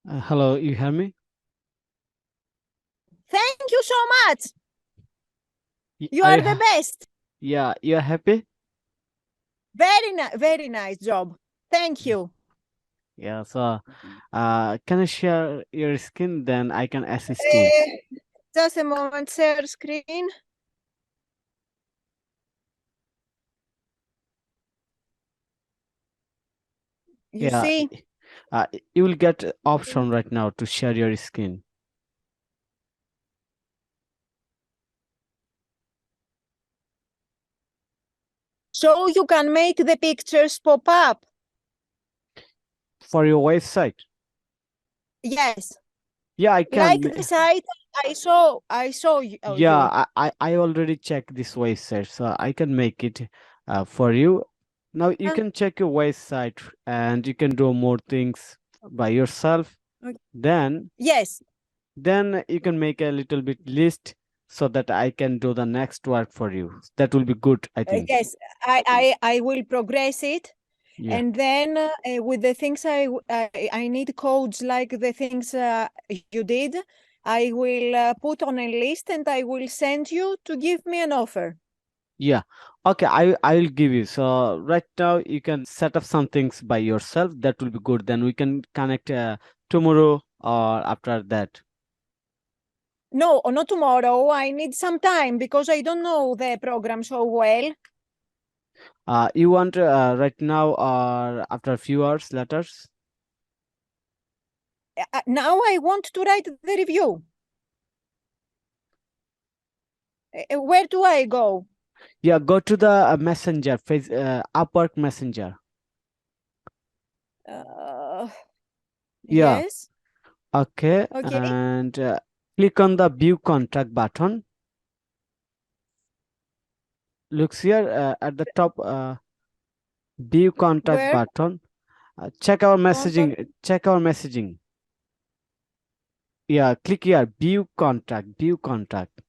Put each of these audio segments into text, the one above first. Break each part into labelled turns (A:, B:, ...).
A: Hello, you hear me?
B: Thank you so much. You
A: Are
B: are
A: you
B: the best.
A: yeah, you're happy?
B: Very nice job. Thank you.
A: Yeah, so can I share your screen? Then I can assist you.
B: Uh, just a moment, share screen. You
A: Yeah,
B: see?
A: you will get option right now to share your screen.
B: So you can make the pictures pop up.
A: For your website.
B: Yes.
A: Yeah, I
B: Like
A: can.
B: the site I saw you.
A: Yeah, I already checked this website, so I can make it for you. Now you can check your website and you can do more things by yourself.
B: Okay.
A: Then
B: Yes.
A: then you can make a little bit list so that I can do the next work for you. That will be good, I think.
B: Yes. I will progress it.
A: Yeah.
B: And then with the things I need codes like the things you did, I will put on a list and I will send you to give me an offer.
A: Yeah. Okay, I will give you. So right now you can set up some things by yourself. That will be good. Then we can connect tomorrow or after that.
B: No, not tomorrow. I need some time because I don't know the program so well.
A: You want right now or after a few hours letters?
B: Now I want to write the review. Where do I go?
A: Yeah, go to the messenger, Upwork messenger.
B: Uh,
A: Yeah.
B: yes.
A: Okay,
B: Okay.
A: and click on the view contract button. Looks here at the top, view contact
B: Where?
A: button. Check our
B: Contact.
A: messaging. Check our messaging. Yeah, click here. View contact. In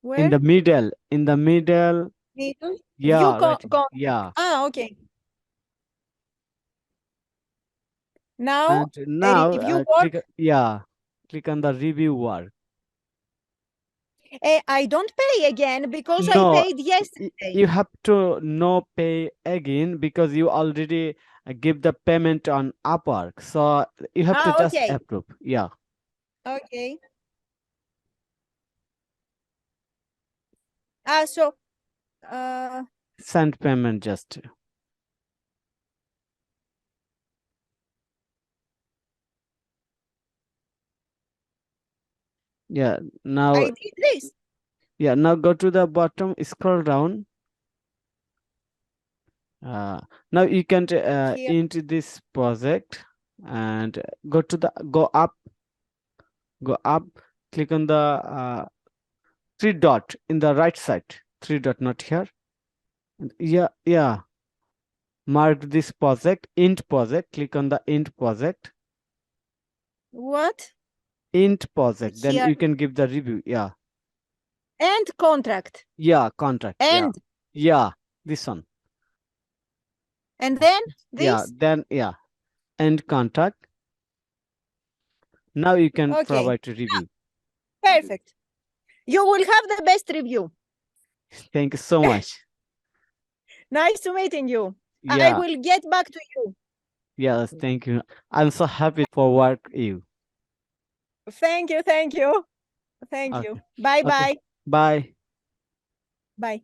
B: Where?
A: the middle. In the middle.
B: Middle. View
A: Yeah, right.
B: contact.
A: Yeah.
B: Okay. Now
A: And
B: a
A: now
B: review
A: click.
B: work.
A: Yeah, click on the review work.
B: I don't pay again because I
A: No,
B: paid yesterday.
A: you have to no pay again because you already give the payment on Upwork. So you have to just
B: Okay.
A: approve. Yeah.
B: Okay. So uh
A: Send payment just. Yeah.
B: I
A: Now,
B: did this
A: yeah. Now go to the bottom, scroll down. Uh, Now you can
B: here.
A: into this project and go up, click on the three dot in the right side. Three dot, not here. Yeah, yeah. Mark this project, int project. Click on the int project.
B: What?
A: Int project. Then
B: Here.
A: you can give the review. Yeah.
B: And contract.
A: Yeah, contract. Yeah.
B: And
A: Yeah. This one.
B: then
A: Yeah.
B: this.
A: Then yeah. End contract. Now you can
B: Okay.
A: provide a review.
B: Perfect. You will have the best review.
A: Thank you so much.
B: Nice to meeting you. I
A: Yeah.
B: will get back to you.
A: Yes. Thank you. I'm so happy for work you.
B: Thank you. Thank you. Thank you.
A: Okay.
B: Bye
A: Okay.
B: bye.
A: Bye.
B: Bye.